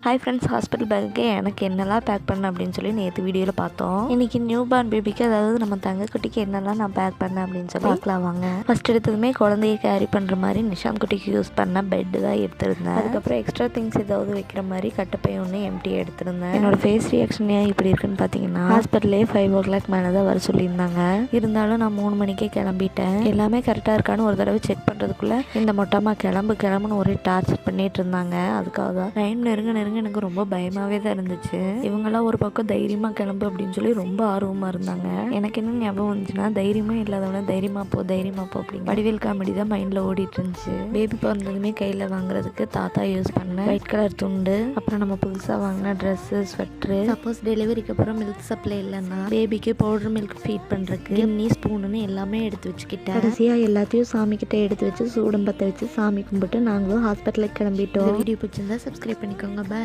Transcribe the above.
Hi friends, hospital bag எனக்கு என்னெல்லாம் back பண்ணேன் அப்படின்னு சொல்லி நேற்று வீடியோவில் பார்த்தோம். இன்றைக்கி நியூ பார்ன் பேபிக்கு, அதாவது நம்ம தங்கக்குட்டிக்கு என்னெல்லாம் நான் பேக் பண்ணேன் அப்படின்னு சொல்லி பார்க்கலாம் வாங்க. ஃபஸ்ட் எடுத்ததுமே குழந்தைய கேரி பண்ணுற மாதிரி நிஷாந்த் குட்டிக்கு யூஸ் பண்ண பெட்டு தான் எடுத்திருந்தேன். அதுக்கப்புறம் எக்ஸ்ட்ரா திங்ஸ் ஏதாவது வைக்கிற மாதிரி கட்டப்பை ஒன்று எம்டியாக எடுத்திருந்தேன். என்னோட ஃபேஸ் ரியாக்ஷன் ஏன் இப்படி இருக்குன்னு பார்த்தீங்கன்னா, ஹாஸ்பிட்டலே 5 o'clock மேலே தான் வர சொல்லியிருந்தாங்க. இருந்தாலும் நான் 3 மணிக்கே கிளம்பிட்டேன். எல்லாமே கரெக்டாக இருக்கான்னு ஒரு தடவை செக் பண்ணுறதுக்குள்ளே இந்த மொட்டமா கிளம்புன்னு ஒரே டார்ச்சர் பண்ணிட்டு இருந்தாங்க. அதுக்காக தான் டைம் நெருங்க எனக்கு ரொம்ப பயமாகவே தான் இருந்துச்சு. இவங்கெல்லாம் ஒரு பக்கம் தைரியமாக கிளம்பு அப்படின்னு சொல்லி ரொம்ப ஆர்வமாக இருந்தாங்க. எனக்கு என்ன ஞாபகம் வந்துச்சுன்னா, தைரியமாக இல்லாதவன தைரியமாக போ அப்படின்னு வடிவேல் காமெடி தான் மைண்டில் ஓடிட்டு இருந்துச்சு. பேபி பிறந்ததுமே கையில் வாங்குறதுக்கு தாத்தா யூஸ் பண்ண ஒயிட் கலர் துண்டு, அப்புறம் நம்ம புதுசாக வாங்கின ட்ரெஸ்ஸு, ஸ்வெட்ரு, சப்போஸ் டெலிவரிக்கு அப்புறம் மில்க் சப்ளை இல்லைன்னா பேபிக்கு பவுடர் மில்க் ஃபீட் பண்ணுறதுக்கு கிண்ணி, ஸ்பூனுன்னு எல்லாமே எடுத்து வச்சுக்கிட்டேன். கடைசியாக எல்லாத்தையும் சாமிக்கிட்ட எடுத்து வச்சு சூடம் பற்ற வச்சு சாமி கும்பிட்டு நாங்களும் ஹாஸ்பிட்டலுக்கு கிளம்பிட்டோம். வீடியோ பிடிச்சிருந்தா சப்ஸ்கிரைப் பண்ணிக்கோங்க. பாய்.